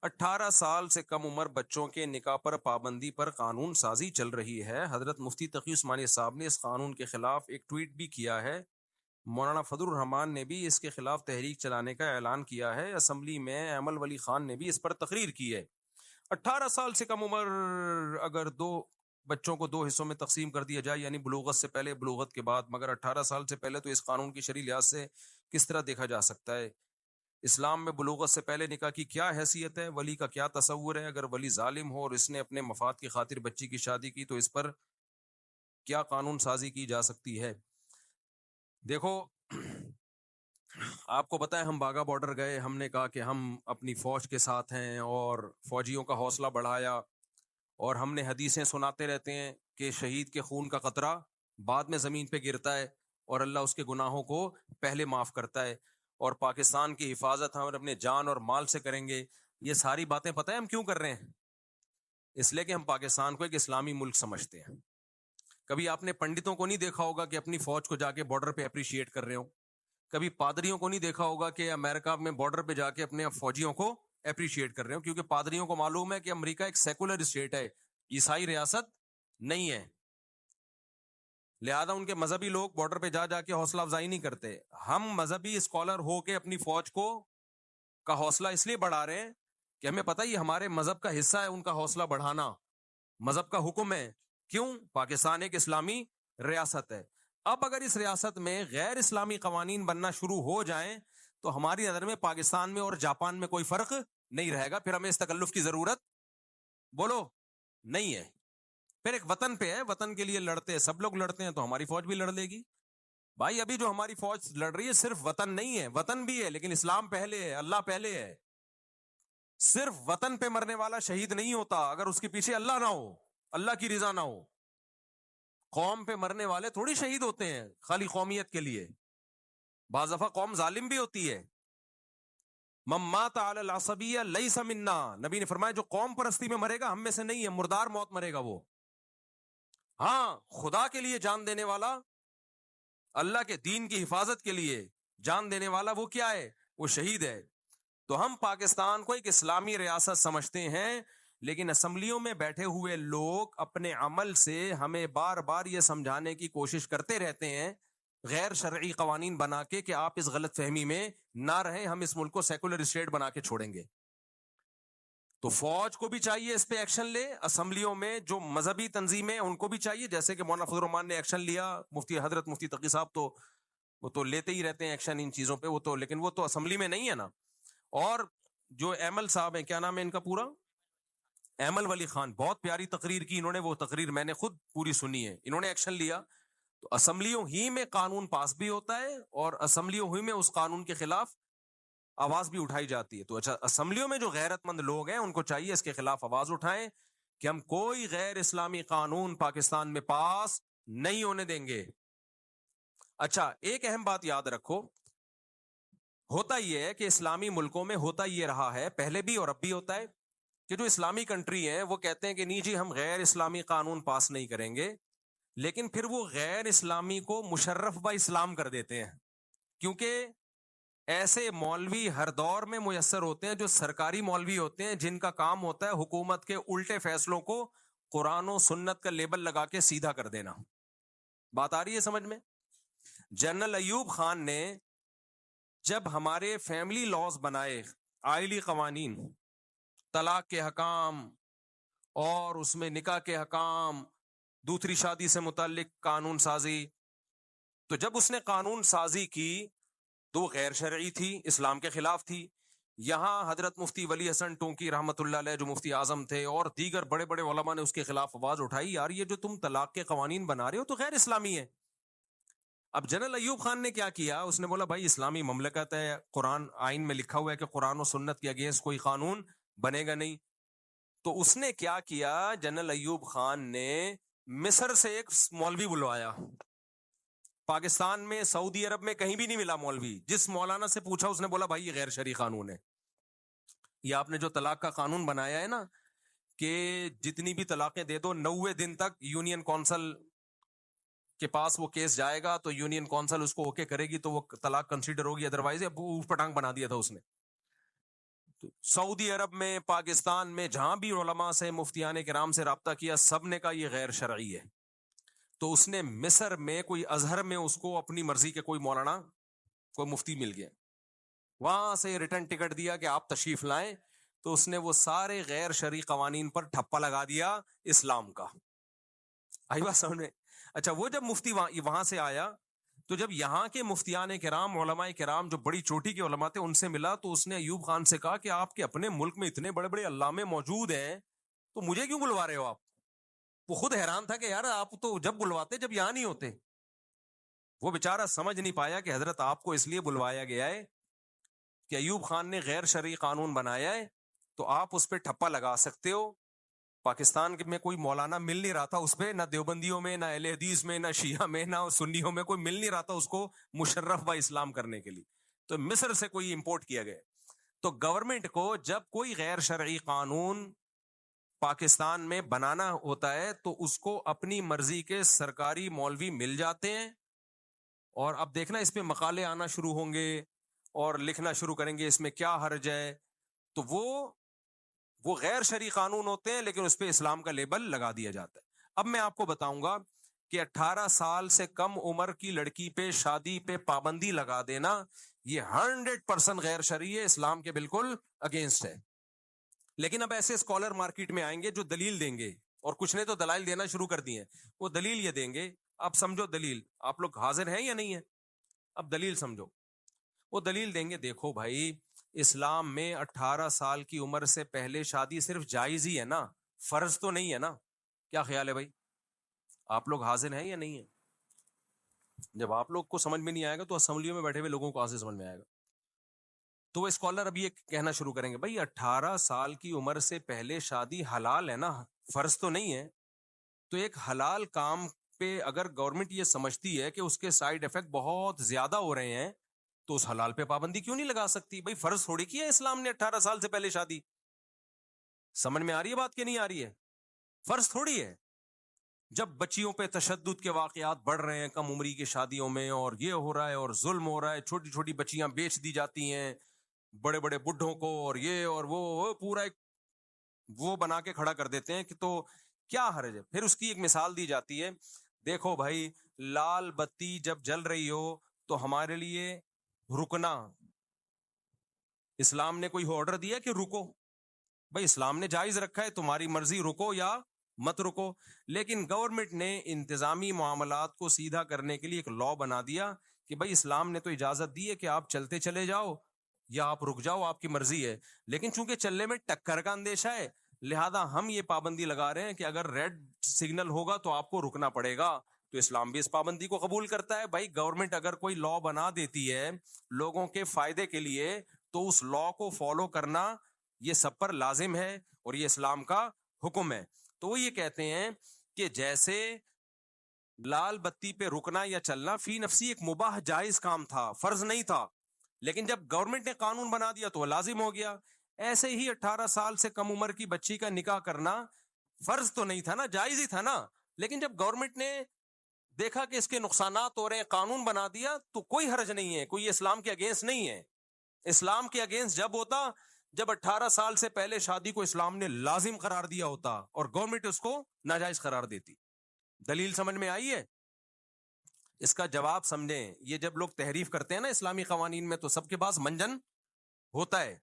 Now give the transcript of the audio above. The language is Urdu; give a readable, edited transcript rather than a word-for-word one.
18 سال سے کم عمر بچوں کے نکاح پر پابندی پر قانون سازی چل رہی ہے۔ حضرت مفتی تقی عثمانی صاحب نے اس قانون کے خلاف ایک ٹویٹ بھی کیا ہے۔ مولانا فضل الرحمان نے بھی اس کے خلاف تحریک چلانے کا اعلان کیا ہے۔ اسمبلی میں ایمل ولی خان نے بھی اس پر تقریر کی ہے۔ 18 سال سے کم عمر اگر دو بچوں کو 2 حصوں میں تقسیم کر دیا جائے، یعنی بلوغت سے پہلے بلوغت کے بعد، مگر 18 سال سے پہلے، تو اس قانون کی شرعی لحاظ سے کس طرح دیکھا جا سکتا ہے؟ اسلام میں بلوغت سے پہلے نکاح کی کیا حیثیت ہے؟ ولی کا کیا تصور ہے؟ اگر ولی ظالم ہو اور اس نے اپنے مفاد کی خاطر بچی کی شادی کی تو اس پر کیا قانون سازی کی جا سکتی ہے؟ دیکھو، آپ کو پتا ہے ہم باغا بارڈر گئے، ہم نے کہا کہ ہم اپنی فوج کے ساتھ ہیں اور فوجیوں کا حوصلہ بڑھایا، اور ہم نے حدیثیں سناتے رہتے ہیں کہ شہید کے خون کا قطرہ بعد میں زمین پہ گرتا ہے اور اللہ اس کے گناہوں کو پہلے معاف کرتا ہے، اور پاکستان کی حفاظت ہم اپنے جان اور مال سے کریں گے۔ یہ ساری باتیں پتہ ہے ہم کیوں کر رہے ہیں؟ اس لیے کہ ہم پاکستان کو ایک اسلامی ملک سمجھتے ہیں۔ کبھی آپ نے پنڈتوں کو نہیں دیکھا ہوگا کہ اپنی فوج کو جا کے بارڈر پہ اپریشیٹ کر رہے ہوں، کبھی پادریوں کو نہیں دیکھا ہوگا کہ امریکہ میں بارڈر پہ جا کے اپنے فوجیوں کو اپریشیٹ کر رہے ہوں، کیونکہ پادریوں کو معلوم ہے کہ امریکہ ایک سیکولر اسٹیٹ ہے، عیسائی ریاست نہیں ہے، لہذا ان کے مذہبی لوگ بارڈر پہ جا کے حوصلہ افزائی نہیں کرتے۔ ہم مذہبی اسکالر ہو کے اپنی فوج کو کا حوصلہ اس لیے بڑھا رہے ہیں کہ ہمیں پتہ یہ ہمارے مذہب کا حصہ ہے، ان کا حوصلہ بڑھانا مذہب کا حکم ہے۔ کیوں؟ پاکستان ایک اسلامی ریاست ہے۔ اب اگر اس ریاست میں غیر اسلامی قوانین بننا شروع ہو جائیں تو ہماری نظر میں پاکستان میں اور جاپان میں کوئی فرق نہیں رہے گا، پھر ہمیں اس تکلف کی ضرورت بولو نہیں ہے۔ پھر ایک وطن پہ ہے، وطن کے لیے لڑتے ہیں، سب لوگ لڑتے ہیں، تو ہماری فوج بھی لڑ لے گی۔ بھائی ابھی جو ہماری فوج لڑ رہی ہے صرف وطن نہیں ہے، وطن بھی ہے لیکن اسلام پہلے ہے، اللہ پہلے ہے۔ صرف وطن پہ مرنے والا شہید نہیں ہوتا اگر اس کے پیچھے اللہ نہ ہو، اللہ کی رضا نہ ہو۔ قوم پہ مرنے والے تھوڑی شہید ہوتے ہیں خالی قومیت کے لیے، بعض دفعہ قوم ظالم بھی ہوتی ہے۔ من مات علی العصبیہ لیس منا، نبی نے فرمایا جو قوم پرستی میں مرے گا ہم میں سے نہیں ہے، مردار موت مرے گا وہ۔ ہاں، خدا کے لیے جان دینے والا، اللہ کے دین کی حفاظت کے لیے جان دینے والا، وہ کیا ہے؟ وہ شہید ہے۔ تو ہم پاکستان کو ایک اسلامی ریاست سمجھتے ہیں، لیکن اسمبلیوں میں بیٹھے ہوئے لوگ اپنے عمل سے ہمیں بار بار یہ سمجھانے کی کوشش کرتے رہتے ہیں غیر شرعی قوانین بنا کے کہ آپ اس غلط فہمی میں نہ رہیں، ہم اس ملک کو سیکولر اسٹیٹ بنا کے چھوڑیں گے۔ تو فوج کو بھی چاہیے اس پہ ایکشن لے، اسمبلیوں میں جو مذہبی تنظیمیں ان کو بھی چاہیے، جیسے کہ مولانا فضل الرحمان نے ایکشن لیا، مفتی حضرت مفتی تقی صاحب تو وہ تو لیتے ہی رہتے ہیں ایکشن ان چیزوں پہ، وہ تو لیکن وہ تو اسمبلی میں نہیں ہے نا۔ اور جو ایمل صاحب ہیں، کیا نام ہے ان کا پورا؟ ایمل ولی خان، بہت پیاری تقریر کی انہوں نے، وہ تقریر میں نے خود پوری سنی ہے۔ انہوں نے ایکشن لیا تو اسمبلیوں ہی میں قانون پاس بھی ہوتا ہے اور اسمبلیوں ہی میں اس قانون کے خلاف آواز بھی اٹھائی جاتی ہے۔ تو اچھا، اسمبلیوں میں جو غیرت مند لوگ ہیں ان کو چاہیے اس کے خلاف آواز اٹھائیں کہ ہم کوئی غیر اسلامی قانون پاکستان میں پاس نہیں ہونے دیں گے۔ اچھا، ایک اہم بات یاد رکھو، ہوتا یہ ہے کہ اسلامی ملکوں میں ہوتا یہ رہا ہے پہلے بھی اور اب بھی ہوتا ہے کہ جو اسلامی کنٹری ہیں وہ کہتے ہیں کہ نہیں جی ہم غیر اسلامی قانون پاس نہیں کریں گے، لیکن پھر وہ غیر اسلامی کو مشرف با اسلام کر دیتے ہیں، کیونکہ ایسے مولوی ہر دور میں میسر ہوتے ہیں جو سرکاری مولوی ہوتے ہیں، جن کا کام ہوتا ہے حکومت کے الٹے فیصلوں کو قرآن و سنت کا لیبل لگا کے سیدھا کر دینا۔ بات آ رہی ہے سمجھ میں؟ جنرل ایوب خان نے جب ہمارے فیملی لاز بنائے، آئلی قوانین، طلاق کے حکام اور اس میں نکاح کے حکام، دوسری شادی سے متعلق قانون سازی، تو جب اس نے قانون سازی کی تو وہ غیر شرعی تھی، اسلام کے خلاف تھی۔ یہاں حضرت مفتی ولی حسن ٹونکی رحمۃ اللہ علیہ جو مفتی اعظم تھے اور دیگر بڑے بڑے علماء نے اس کے خلاف آواز اٹھائی، یار یہ جو تم طلاق کے قوانین بنا رہے ہو تو غیر اسلامی ہے۔ اب جنرل ایوب خان نے کیا کیا؟ اس نے بولا بھائی اسلامی مملکت ہے، قرآن آئین میں لکھا ہوا ہے کہ قرآن و سنت کے اگینسٹ کوئی قانون بنے گا نہیں۔ تو اس نے کیا کیا؟ جنرل ایوب خان نے مصر سے ایک مولوی بلوایا، پاکستان میں سعودی عرب میں کہیں بھی نہیں ملا مولوی، جس مولانا سے پوچھا اس نے بولا بھائی یہ غیر شرعی قانون ہے۔ یہ آپ نے جو طلاق کا قانون بنایا ہے نا کہ جتنی بھی طلاقیں دے دو 90 دن تک یونین کونسل کے پاس وہ کیس جائے گا تو یونین کونسل اس کو اوکے کرے گی تو وہ طلاق کنسیڈر ہوگی، ادروائز اوٹ پٹانگ بنا دیا تھا اس نے۔ سعودی عرب میں، پاکستان میں، جہاں بھی علماء سے، مفتیان کرام سے رابطہ کیا، سب نے کہا یہ غیر شرعی ہے. تو اس نے مصر میں کوئی ازہر میں اس کو اپنی مرضی کے کوئی مولانا، کوئی مفتی مل گیا، وہاں سے ریٹرن ٹکٹ دیا کہ آپ تشریف لائیں. تو اس نے وہ سارے غیر شرعی قوانین پر ٹھپا لگا دیا اسلام کا. آئی بات سمجھ میں؟ اچھا، وہ جب مفتی وہاں سے آیا، تو جب یہاں کے مفتیان کرام، علماء کرام جو بڑی چوٹی کے علماء تھے، ان سے ملا، تو اس نے ایوب خان سے کہا کہ آپ کے اپنے ملک میں اتنے بڑے بڑے علامے موجود ہیں، تو مجھے کیوں بلوا رہے ہو آپ؟ وہ خود حیران تھا کہ یار آپ تو جب بلواتے جب یہاں نہیں ہوتے. وہ بیچارہ سمجھ نہیں پایا کہ حضرت آپ کو اس لیے بلوایا گیا ہے کہ ایوب خان نے غیر شرعی قانون بنایا ہے، تو آپ اس پہ ٹھپا لگا سکتے ہو. پاکستان میں کوئی مولانا مل نہیں رہا تھا اس پہ، نہ دیوبندیوں میں، نہ اہل حدیث میں، نہ شیعہ میں، نہ سنیوں میں، کوئی مل نہیں رہا تھا اس کو مشرف با اسلام کرنے کے لیے. تو مصر سے کوئی امپورٹ کیا گیا. تو گورنمنٹ کو جب کوئی غیر شرعی قانون پاکستان میں بنانا ہوتا ہے، تو اس کو اپنی مرضی کے سرکاری مولوی مل جاتے ہیں، اور اب دیکھنا اس پہ مقالے آنا شروع ہوں گے اور لکھنا شروع کریں گے اس میں کیا حرج ہے. تو وہ غیر شرعی قانون ہوتے ہیں، لیکن اس پہ اسلام کا لیبل لگا دیا جاتا ہے. اب میں آپ کو بتاؤں گا کہ 18 سال سے کم عمر کی لڑکی پہ شادی پہ پابندی لگا دینا، یہ 100% غیر شرعی ہے، اسلام کے بالکل اگینسٹ ہے. لیکن اب ایسے اسکالر مارکیٹ میں آئیں گے جو دلیل دیں گے، اور کچھ نے تو دلائل دینا شروع کر دی ہیں. وہ دلیل یہ دیں گے، اب سمجھو دلیل، آپ لوگ حاضر ہیں یا نہیں ہے؟ اب دلیل سمجھو. وہ دلیل دیں گے، دیکھو بھائی، اسلام میں 18 سال کی عمر سے پہلے شادی صرف جائز ہی ہے نا، فرض تو نہیں ہے نا. کیا خیال ہے بھائی؟ آپ لوگ حاضر ہیں یا نہیں ہے؟ جب آپ لوگ کو سمجھ میں نہیں آئے گا تو اسمبلیوں میں بیٹھے ہوئے لوگوں کو کہاں سے سمجھ میں آئے گا؟ تو وہ اسکالر اب یہ کہنا شروع کریں گے، بھائی 18 سال کی عمر سے پہلے شادی حلال ہے نا، فرض تو نہیں ہے. تو ایک حلال کام پہ اگر گورنمنٹ یہ سمجھتی ہے کہ اس کے سائیڈ ایفیکٹ بہت زیادہ ہو رہے ہیں، تو اس حلال پہ پابندی کیوں نہیں لگا سکتی؟ بھائی فرض تھوڑی کیا ہے اسلام نے 18 سال سے پہلے شادی. سمجھ میں آ رہی ہے بات کہ نہیں آ رہی ہے؟ فرض تھوڑی ہے. جب بچیوں پہ تشدد کے واقعات بڑھ رہے ہیں کم عمری کی شادیوں میں، اور یہ ہو رہا ہے اور ظلم ہو رہا ہے، چھوٹی چھوٹی بچیاں بیچ دی جاتی ہیں بڑے بڑے بڈھوں کو، اور یہ اور وہ پورا ایک وہ بنا کے کھڑا کر دیتے ہیں کہ تو کیا حرج ہے. پھر اس کی ایک مثال دی جاتی ہے، دیکھو بھائی، لال بتی جب جل رہی ہو تو ہمارے لیے رکنا، اسلام نے کوئی آرڈر دیا کہ رکو؟ بھائی اسلام نے جائز رکھا ہے، تمہاری مرضی، رکو یا مت رکو. لیکن گورنمنٹ نے انتظامی معاملات کو سیدھا کرنے کے لیے ایک لا بنا دیا کہ بھائی اسلام نے تو اجازت دی ہے کہ آپ چلتے چلے جاؤ یا آپ رک جاؤ، آپ کی مرضی ہے. لیکن چونکہ چلنے میں ٹکر کا اندیشہ ہے، لہذا ہم یہ پابندی لگا رہے ہیں کہ اگر ریڈ سگنل ہوگا تو آپ کو رکنا پڑے گا. تو اسلام بھی اس پابندی کو قبول کرتا ہے. بھائی گورنمنٹ اگر کوئی لا بنا دیتی ہے لوگوں کے فائدے کے لیے، تو اس لا کو فالو کرنا یہ سب پر لازم ہے، اور یہ اسلام کا حکم ہے. تو وہ یہ کہتے ہیں کہ جیسے لال بتی پہ رکنا یا چلنا فی نفسی ایک مباح جائز کام تھا، فرض نہیں تھا، لیکن جب گورنمنٹ نے قانون بنا دیا تو وہ لازم ہو گیا. ایسے ہی 18 سال سے کم عمر کی بچی کا نکاح کرنا فرض تو نہیں تھا نا، جائز ہی تھا نا. لیکن جب گورنمنٹ نے دیکھا کہ اس کے نقصانات ہو رہے ہیں، قانون بنا دیا، تو کوئی حرج نہیں ہے، کوئی اسلام کے اگینسٹ نہیں ہے. اسلام کے اگینسٹ جب ہوتا جب 18 سال سے پہلے شادی کو اسلام نے لازم قرار دیا ہوتا اور گورنمنٹ اس کو ناجائز قرار دیتی. دلیل سمجھ میں آئی ہے؟ اس کا جواب سمجھیں. یہ جب لوگ تحریف کرتے ہیں نا اسلامی قوانین میں، تو سب کے پاس منجن ہوتا ہے.